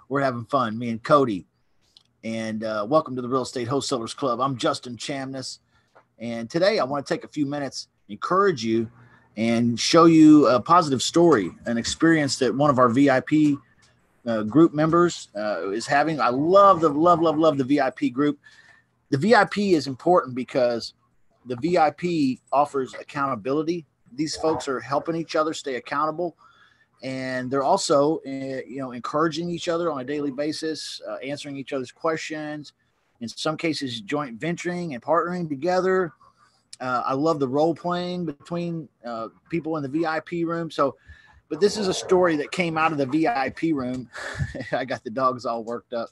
We're having fun, me and Cody. And welcome to the Real Estate Wholesalers Club. I'm Justin Chamness. And today I want to take a few minutes, encourage you, and show you a positive story, an experience that one of our VIP group members is having. I love the VIP group. The VIP is important because the VIP offers accountability. These folks are helping each other stay accountable, and they're also encouraging each other on a daily basis, answering each other's questions, in some cases joint venturing and partnering together. I love the role playing between people in the VIP room. But this is a story that came out of the VIP room. I got the dogs all worked up.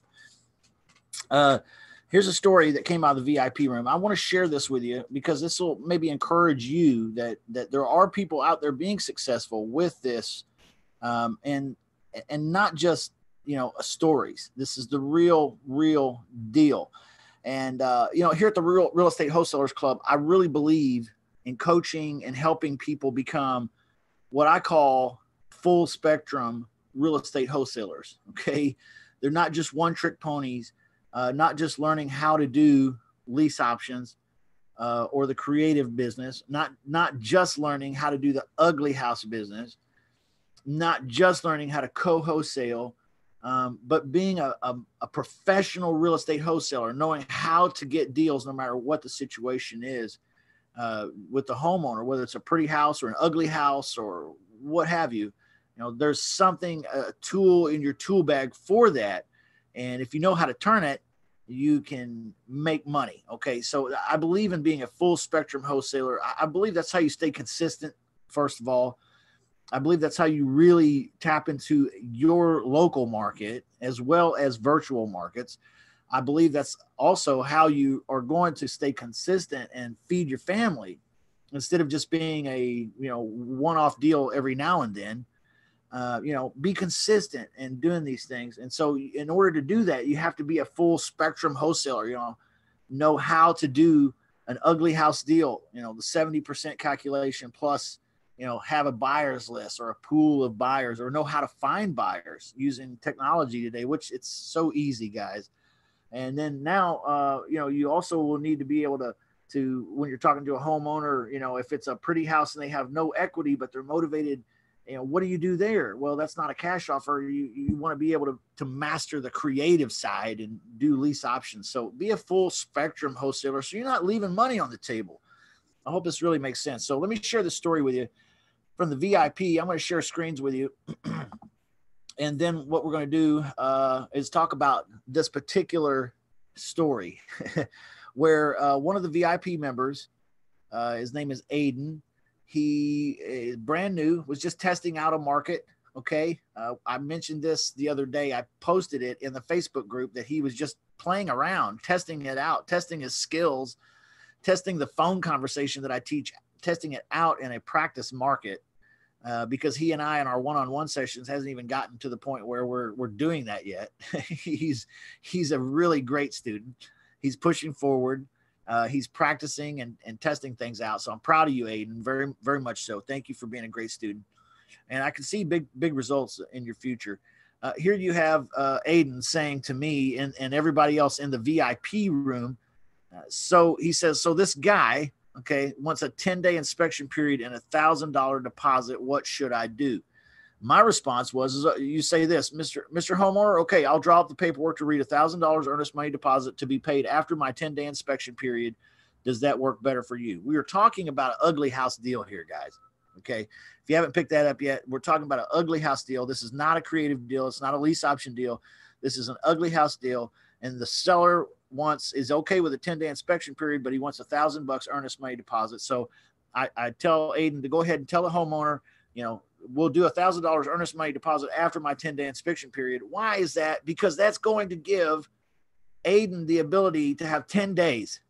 Here's a story that came out of the VIP room. I want to share this with you because this will maybe encourage you that there are people out there being successful with this, and not just stories. This is the real deal. And here at the Real Estate Wholesalers Club, I really believe in coaching and helping people become what I call full spectrum real estate wholesalers. Okay, they're not just one trick ponies. Not just learning how to do lease options or the creative business, not just learning how to do the ugly house business, not just learning how to co-wholesale, but being a professional real estate wholesaler, knowing how to get deals no matter what the situation is with the homeowner, whether it's a pretty house or an ugly house or what have you. There's something, a tool in your tool bag for that. And if you know how to turn it, you can make money. Okay. So I believe in being a full spectrum wholesaler. I believe that's how you stay consistent. First of all, I believe that's how you really tap into your local market as well as virtual markets. I believe that's also how you are going to stay consistent and feed your family instead of just being a, one-off deal every now and then. Be consistent in doing these things. And so in order to do that, you have to be a full spectrum wholesaler, know how to do an ugly house deal, the 70% calculation plus, have a buyer's list or a pool of buyers, or know how to find buyers using technology today, which it's so easy, guys. And then now, you also will need to be able to, when you're talking to a homeowner, if it's a pretty house and they have no equity, but they're motivated, what do you do there? Well, that's not a cash offer. You want to be able to master the creative side and do lease options. So be a full spectrum wholesaler so you're not leaving money on the table. I hope this really makes sense. So let me share the story with you from the VIP. I'm going to share screens with you. And then what we're going to do is talk about this particular story where one of the VIP members, his name is Aiden. He is brand new, was just testing out a market. Okay. I mentioned this the other day. I posted it in the Facebook group that he was just playing around, testing it out, testing his skills, testing the phone conversation that I teach, testing it out in a practice market, because he and I in our one-on-one sessions hasn't even gotten to the point where we're doing that yet. He's a really great student. He's pushing forward. He's practicing and testing things out. So I'm proud of you, Aiden, very, very much so. Thank you for being a great student. And I can see big results in your future. Here you have Aiden saying to me and everybody else in the VIP room. So he says, so this guy, okay, wants a 10-day inspection period and $1,000 deposit. What should I do? My response was, you say this, Mr. Homeowner, okay, I'll draw up the paperwork to read $1,000 earnest money deposit to be paid after my 10-day inspection period. Does that work better for you? We are talking about an ugly house deal here, guys. Okay. If you haven't picked that up yet, we're talking about an ugly house deal. This is not a creative deal. It's not a lease option deal. This is an ugly house deal. And the seller is okay with a 10-day inspection period, but he wants $1,000 earnest money deposit. So I tell Aiden to go ahead and tell the homeowner, we'll do $1,000 earnest money deposit after my 10-day inspection period. Why is that? Because that's going to give Aiden the ability to have 10 days,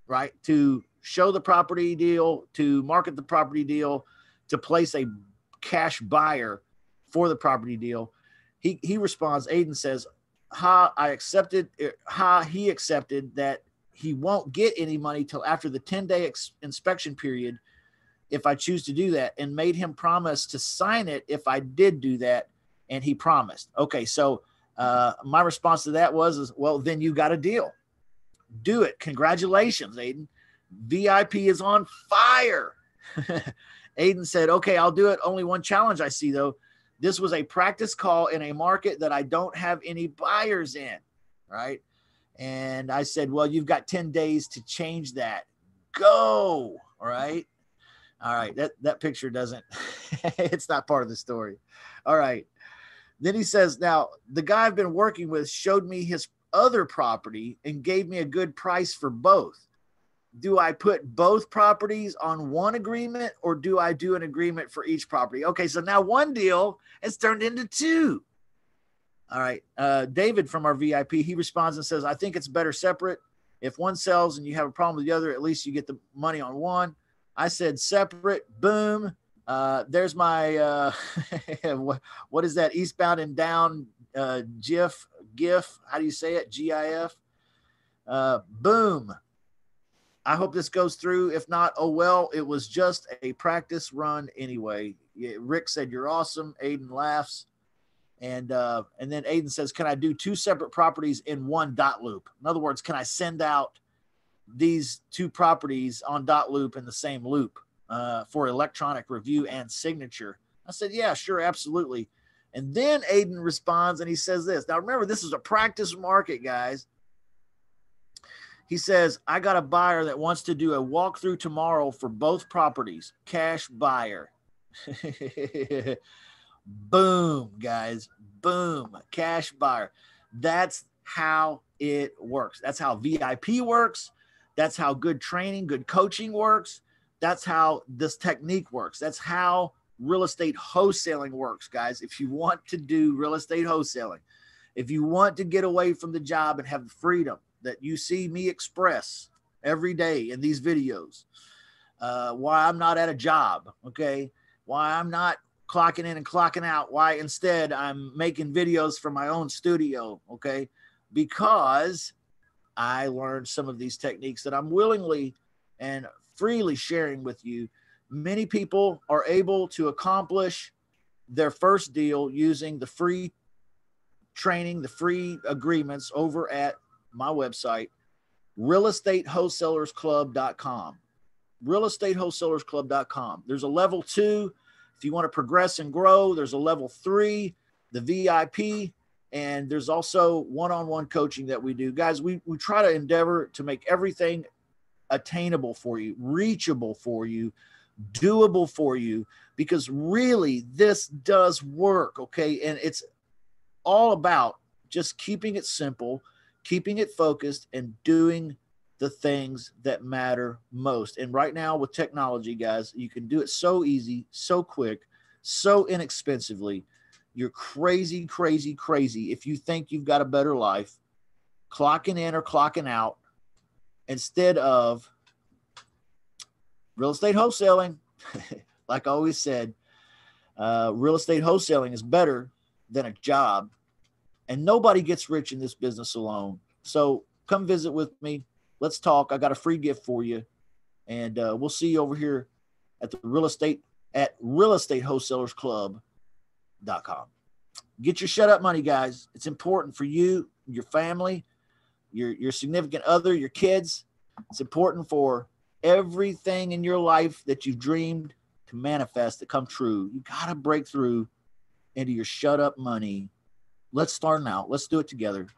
right, to show the property deal, to market the property deal, to place a cash buyer for the property deal. He responds, Aiden says, he accepted that he won't get any money till after the 10-day inspection period if I choose to do that, and made him promise to sign it if I did do that. And he promised. Okay. So My response to that was, well, then you got a deal. Do it. Congratulations, Aiden. VIP is on fire. Aiden said, okay, I'll do it. Only one challenge I see, though. This was a practice call in a market that I don't have any buyers in, right? And I said, well, you've got 10 days to change that. Go, all right? All right, that picture doesn't, it's not part of the story. All right. Then he says, now, the guy I've been working with showed me his other property and gave me a good price for both. Do I put both properties on one agreement, or do I do an agreement for each property? Okay, so now one deal has turned into two. All right. David from our VIP, he responds and says, I think it's better separate. If one sells and you have a problem with the other, at least you get the money on one. I said separate. Boom. There's my, what is that? Eastbound and down GIF. How do you say it? GIF. Boom. I hope this goes through. If not, oh well, it was just a practice run anyway. Yeah, Rick said, you're awesome. Aiden laughs. And then Aiden says, can I do two separate properties in one dot loop? In other words, can I send out these two properties on dot loop in the same loop for electronic review and signature? I said, yeah, sure, absolutely. And then Aiden responds and he says this. Now, remember, this is a practice market, guys. He says, I got a buyer that wants to do a walkthrough tomorrow for both properties. Cash buyer. Boom, guys. Boom. Cash buyer. That's how it works. That's how VIP works. That's how good training, good coaching works. That's how this technique works. That's how real estate wholesaling works, guys. If you want to do real estate wholesaling, if you want to get away from the job and have the freedom that you see me express every day in these videos, why I'm not at a job, okay? Why I'm not clocking in and clocking out, why instead I'm making videos from my own studio, okay? Because I learned some of these techniques that I'm willingly and freely sharing with you. Many people are able to accomplish their first deal using the free training, the free agreements over at my website, realestatewholesalersclub.com. realestatewholesalersclub.com. There's a level 2 if you want to progress and grow. There's a level 3, the VIP, and there's also one-on-one coaching that we do. Guys, we try to endeavor to make everything attainable for you, reachable for you, doable for you, because really this does work, okay? And it's all about just keeping it simple, keeping it focused, and doing the things that matter most. And right now with technology, guys, you can do it so easy, so quick, so inexpensively. You're crazy, crazy, crazy if you think you've got a better life clocking in or clocking out instead of real estate wholesaling. Like I always said, real estate wholesaling is better than a job, and nobody gets rich in this business alone. So come visit with me. Let's talk. I got a free gift for you, and we'll see you over here at the realestatewholesalersclub.com. Get your shut up money, guys. It's important for you, your family, your significant other, your kids. It's important for everything in your life that you've dreamed to manifest, to come true. You got to break through into your shut up money. Let's start now. Let's do it together.